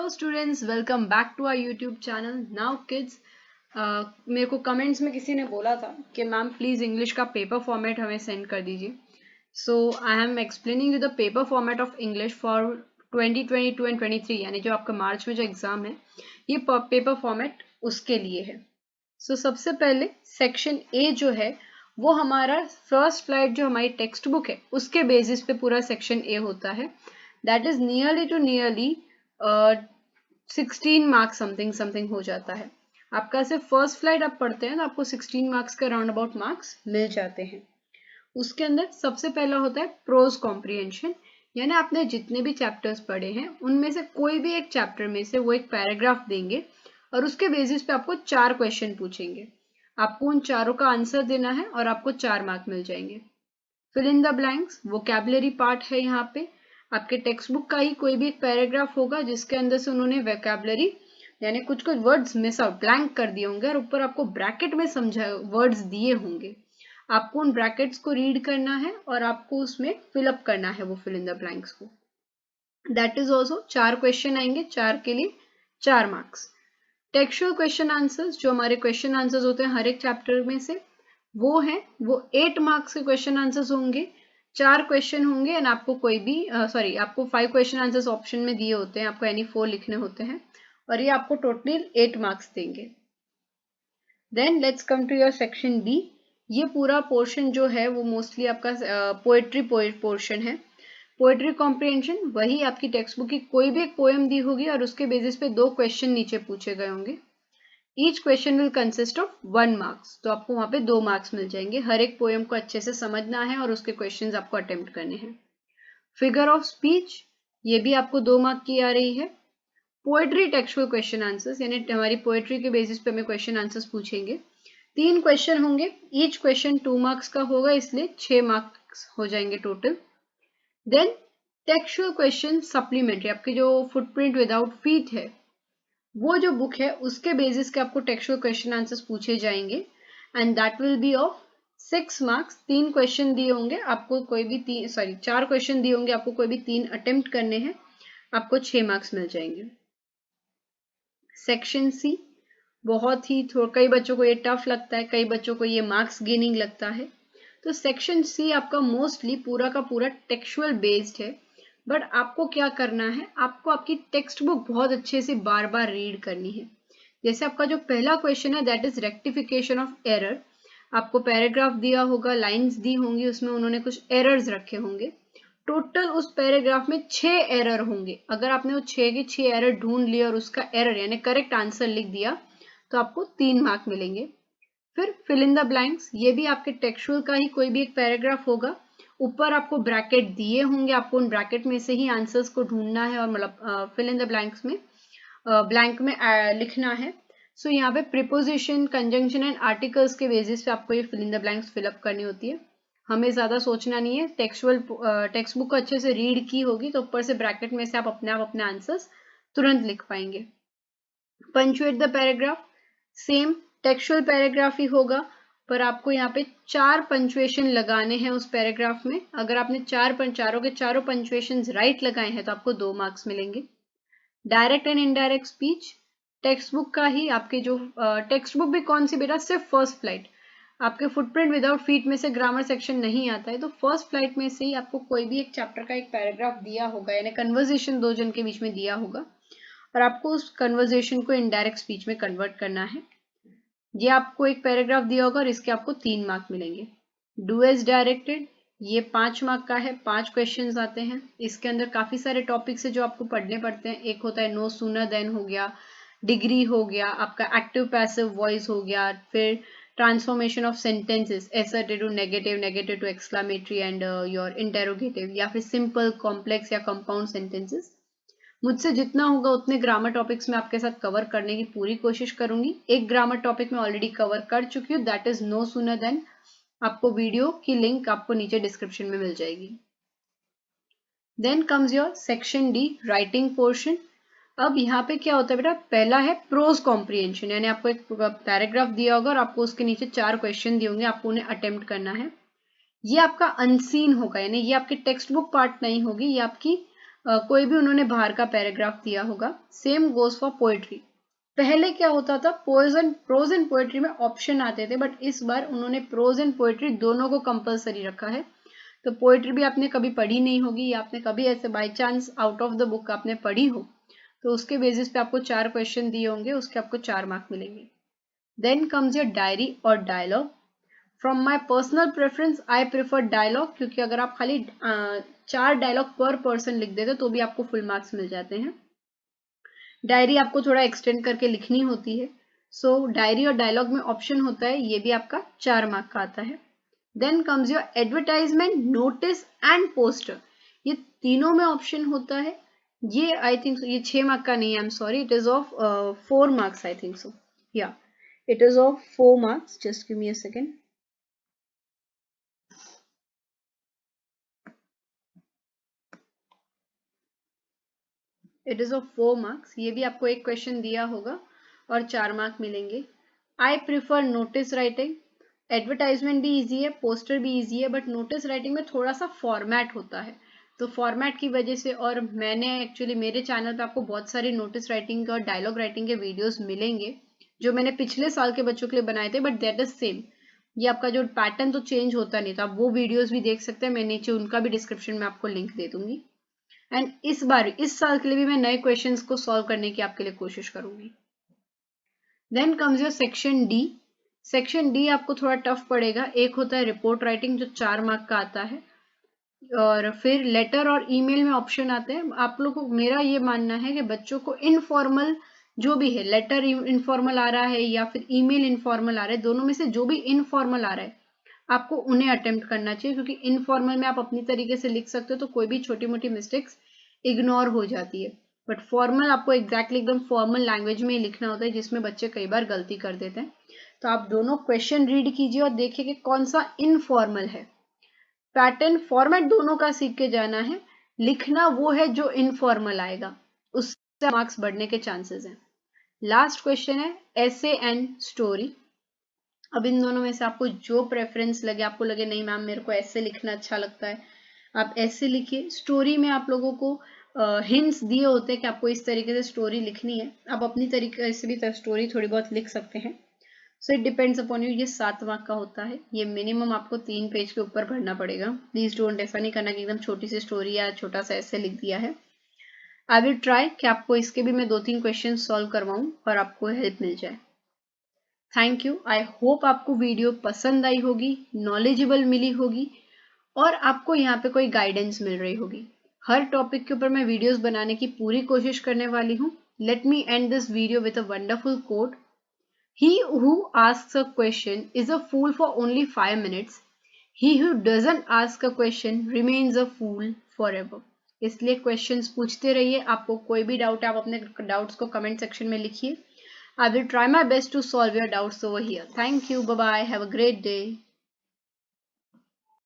Hello students, welcome back to our YouTube channel. Now kids, मेरे को comments में किसी ने बोला था कि मैम प्लीज़ इंग्लिश का पेपर फॉर्मेट हमें सेंड कर दीजिए। So I am explaining you the paper format of English for 2022 and 23, यानी जो आपका मार्च में जो एग्ज़ाम है, ये पेपर फॉर्मेट उसके लिए है। सो सबसे पहले सेक्शन ए जो है वो हमारा फर्स्ट फ्लाइट जो हमारी टेक्स्ट बुक है उसके बेसिस पे पूरा सेक्शन ए होता है। That is nearly to nearly 16 marks something हो जाता है। आपका सिर्फ फर्स्ट फ्लाइट आप पढ़ते हैं तो आपको 16 मार्क्स का राउंड अबाउट मार्क्स मिल जाते हैं। उसके अंदर सबसे पहला होता है प्रोज कॉम्प्रिहेंशन, यानी आपने जितने भी चैप्टर्स पढ़े हैं उनमें से कोई भी एक चैप्टर में से वो एक पैराग्राफ देंगे और उसके बेसिस पे आपको 4 क्वेश्चन पूछेंगे। आपको उन चारों का आंसर देना है और आपको 4 मार्क मिल जाएंगे। Fill in the blanks vocabulary part है। यहाँ पे आपके टेक्स्ट बुक का ही कोई भी एक पैराग्राफ होगा जिसके अंदर से उन्होंने वोकैबुलरी यानी कुछ कुछ वर्ड्स मिस आउट ब्लैंक कर दिए होंगे और ऊपर आपको ब्रैकेट में समझा वर्ड्स दिए होंगे। आपको उन ब्रैकेट्स को रीड करना है और आपको उसमें फिलअप करना है वो फिल इन द ब्लैंक्स को। दैट इज ऑल्सो 4 क्वेश्चन आएंगे, 4 के लिए 4 मार्क्स। टेक्सचुअल क्वेश्चन आंसर्स जो हमारे क्वेश्चन आंसर्स होते हैं हर एक चैप्टर में से वो 8 मार्क्स के क्वेश्चन आंसर्स होंगे। 4 क्वेश्चन होंगे एंड आपको कोई भी आपको 5 क्वेश्चन आंसर्स ऑप्शन में दिए होते हैं, आपको एनी 4 लिखने होते हैं और ये आपको टोटल 8 मार्क्स देंगे। Then let's come to your section B. ये पूरा पोर्शन जो है वो मोस्टली आपका पोएट्री पोर्शन है। पोएट्री कॉम्प्रिहेंशन वही आपकी टेक्स्ट बुक की कोई भी एक पोएम दी होगी और उसके बेसिस पे 2 क्वेश्चन नीचे पूछे गए होंगे। Each question will consist of 1 marks, तो आपको वहां पे 2 मार्क्स मिल जाएंगे। हर एक पोएम को अच्छे से समझना है और उसके क्वेश्चंस आपको अटेम्प्ट करने हैं। फिगर ऑफ स्पीच ये भी आपको 2 मार्क की आ रही है। पोएट्री टेक्सचुअल क्वेश्चन आंसर्स यानी हमारी पोएट्री के बेसिस पे हमें क्वेश्चन आंसर्स पूछेंगे। 3 क्वेश्चन होंगे, ईच क्वेश्चन 2 मार्क्स का होगा, इसलिए 6 मार्क्स हो जाएंगे total. Then textual question supplementary, आपके जो फुटप्रिंट विदाउट फीट है वो जो बुक है उसके बेसिस के आपको टेक्सचुअल क्वेश्चन आंसर्स पूछे जाएंगे and that will be of 6 marks. 3 question दिए होंगे आपको, कोई भी 4 क्वेश्चन दिए होंगे आपको, कोई भी 3 अटेम्प्ट करने हैं, आपको 6 मार्क्स मिल जाएंगे। सेक्शन सी बहुत ही कई बच्चों को ये टफ लगता है, कई बच्चों को ये मार्क्स गेनिंग लगता है। तो सेक्शन सी आपका मोस्टली पूरा का पूरा टेक्सचुअल बेस्ड है। बट आपको क्या करना है, आपको आपकी टेक्स्ट बुक बहुत अच्छे से बार बार रीड करनी है। जैसे आपका जो पहला क्वेश्चन है that is rectification of error. आपको पैराग्राफ दिया होगा, लाइंस दी होंगी, उसमें उन्होंने कुछ एरर्स रखे होंगे। टोटल उस पैराग्राफ में 6 एरर होंगे। अगर आपने वो 6 के 6 एरर ढूंढ लिए और उसका एरर यानी करेक्ट आंसर लिख दिया तो आपको 3 मार्क मिलेंगे। फिर फिल इन द ब्लैंक्स, ये भी आपके टेक्सचुअल का ही कोई भी एक पैराग्राफ होगा, ऊपर आपको ब्रैकेट दिए होंगे, आपको उन ब्रैकेट में से ही आंसर्स को ढूंढना है और मतलब फिल इन द ब्लैंक्स में ब्लैंक में लिखना है। सो यहाँ पे प्रीपोजिशन, कंजंक्शन एंड आर्टिकल्स के बेसिस पे आपको ये fill in the blanks fill up करनी होती है। हमें ज्यादा सोचना नहीं है, टेक्स्ट बुक को अच्छे से रीड की होगी तो ऊपर से ब्रैकेट में से आप अपने आंसर्स तुरंत लिख पाएंगे। Punctuate the paragraph, same textual paragraph ही होगा पर आपको यहाँ पे 4 पंचुएशन लगाने हैं उस पैराग्राफ में। अगर आपने चारों के चारों पंचुएशन राइट लगाए हैं तो आपको 2 मार्क्स मिलेंगे। Direct and indirect speech text book का ही, आपके जो टेक्स्ट बुक भी कौन सी बेटा, सिर्फ फर्स्ट फ्लाइट। आपके फुटप्रिंट विदाउट फीट में से ग्रामर सेक्शन नहीं आता है, तो फर्स्ट फ्लाइट में से ही आपको कोई भी एक चैप्टर का एक पैराग्राफ दिया होगा यानी कन्वर्सेशन 2 जन के बीच में दिया होगा और आपको उस कन्वर्सेशन को इनडायरेक्ट स्पीच में कन्वर्ट करना है। ये आपको एक पैराग्राफ दिया होगा और इसके आपको 3 मार्क मिलेंगे। डू एज डायरेक्टेड ये 5 मार्क का है, 5 क्वेश्चंस आते हैं। इसके अंदर काफी सारे टॉपिक्स है जो आपको पढ़ने पड़ते हैं। एक होता है नो सूनर देन हो गया, डिग्री हो गया, आपका एक्टिव पैसिव वॉइस हो गया, फिर transformation of sentences, assertive negative, negative to exclamatory and your interrogative, या फिर सिंपल, कॉम्प्लेक्स या कंपाउंड सेंटेंसेस। मुझसे जितना होगा उतने ग्रामर टॉपिक्स में आपके साथ कवर करने की पूरी कोशिश करूंगी। एक ग्रामर टॉपिक में ऑलरेडी कवर कर चुकी हूँ, that is no sooner than. आपको वीडियो की लिंक आपको नीचे डिस्क्रिप्शन में मिल जाएगी। Then comes your section D, writing portion. अब यहाँ पे क्या होता है बेटा, पहला है प्रोज कॉम्प्रिहेंशन, यानी आपको एक पैराग्राफ दिया होगा और आपको उसके नीचे 4 क्वेश्चन दिए होंगे, आपको उन्हें अटेम्प्ट करना है। ये आपका अनसीन होगा, यानी ये आपकी टेक्स्ट बुक पार्ट नहीं होगी, ये आपकी कोई भी उन्होंने बाहर का पैराग्राफ दिया होगा। Same goes for poetry. पहले क्या होता था, प्रोज एंड पोएट्री में ऑप्शन आते थे, बट इस बार उन्होंने प्रोज एंड पोएट्री दोनों को कंपलसरी रखा है। तो पोएट्री भी आपने कभी पढ़ी नहीं होगी या आपने कभी ऐसे by chance out of the book आपने पढ़ी हो, तो उसके बेसिस पे आपको 4 क्वेश्चन दिए होंगे, उसके आपको 4 मार्क मिलेंगे। देन कम्स योर डायरी और dialogue. From my personal preference I prefer dialogue, क्योंकि अगर आप खाली 4 डायलॉग पर पर्सन लिख देते तो भी आपको फुल मार्क्स मिल जाते हैं। डायरी आपको थोड़ा एक्सटेंड करके लिखनी होती है, सो डायरी और डायलॉग में ऑप्शन होता है, ये भी आपका 4 मार्क का आता है। Then comes your advertisement, notice and poster. ये तीनों में ऑप्शन होता है। ये आई थिंक ये 6 मार्क का नहीं है, I am sorry, it is of 4 marks I think so, या it is of 4 marks. Just give me a second. It is of 4 marks. ये भी आपको एक क्वेश्चन दिया होगा और 4 मार्क मिलेंगे। I prefer notice writing. Advertisement भी इजी है, पोस्टर भी इजी है, बट नोटिस राइटिंग में थोड़ा सा फॉर्मेट होता है, तो फॉर्मेट की वजह से, और मैंने एक्चुअली मेरे चैनल पे आपको बहुत सारी नोटिस राइटिंग और डायलॉग राइटिंग के वीडियोस मिलेंगे जो मैंने पिछले साल के बच्चों के लिए बनाए थे, बट दैट इज सेम। ये आपका जो पैटर्न तो चेंज होता नहीं था, आप वो वीडियोस भी देख सकते हैं, मैं नीचे उनका भी डिस्क्रिप्शन में आपको लिंक दे दूंगी। एंड इस बार इस साल के लिए भी मैं नए क्वेश्चंस को सॉल्व करने की आपके लिए कोशिश करूंगी। Then comes your section D. Section D आपको थोड़ा टफ पड़ेगा। एक होता है रिपोर्ट राइटिंग जो 4 मार्क का आता है, और फिर लेटर और ईमेल में ऑप्शन आते हैं। आप लोगों को, मेरा ये मानना है कि बच्चों को इनफॉर्मल जो भी है, लेटर इनफॉर्मल आ रहा है या फिर ईमेल इनफॉर्मल आ रहा है, दोनों में से जो भी इनफॉर्मल आ रहा है आपको उन्हें अटेम्प्ट करना चाहिए, क्योंकि इनफॉर्मल में आप अपनी तरीके से लिख सकते हो तो कोई भी छोटी मोटी मिस्टेक्स इग्नोर हो जाती है, बट फॉर्मल आपको एग्जैक्टली एकदम फॉर्मल लैंग्वेज में ही लिखना होता है, जिसमें बच्चे कई बार गलती कर देते हैं। तो आप दोनों क्वेश्चन रीड कीजिए और देखिए कि कौन सा इनफॉर्मल है। पैटर्न फॉर्मेट दोनों का सीख के जाना है, लिखना वो है जो इनफॉर्मल आएगा, उससे मार्क्स बढ़ने के चांसेस हैं। लास्ट क्वेश्चन है एसे एंड स्टोरी। अब इन दोनों में से आपको जो प्रेफरेंस लगे, आपको लगे नहीं मैम मेरे को ऐसे लिखना अच्छा लगता है, आप ऐसे लिखिए। स्टोरी में आप लोगों को हिंट्स दिए होते हैं कि आपको इस तरीके से स्टोरी लिखनी है, आप अपनी तरीके से भी स्टोरी थोड़ी बहुत लिख सकते हैं। So it depends upon you. ये 7 मार्क का होता है, ये मिनिमम आपको 3 पेज के ऊपर भरना पड़ेगा। प्लीज डोंट, ऐसा नहीं करना कि एकदम छोटी सी स्टोरी या छोटा सा ऐसे लिख दिया है। आई विल ट्राई कि आपको इसके भी मैं 2-3 क्वेश्चन सॉल्व करवाऊं और आपको हेल्प मिल जाए। Thank you. आई होप आपको वीडियो पसंद आई होगी, नॉलेजेबल मिली होगी और आपको यहाँ पे कोई गाइडेंस मिल रही होगी। हर टॉपिक के ऊपर मैं वीडियोस बनाने की पूरी कोशिश करने वाली हूँ। Let me end this video with a wonderful quote. He who asks a question is a fool for only 5 minutes. He who doesn't ask a question remains a fool forever. इसलिए questions पूछते रहिए। आपको कोई भी doubt है आप अपने doubts को कमेंट सेक्शन में लिखिए। I will try my best to solve your doubts over here. Thank you. Bye bye. Have a great day.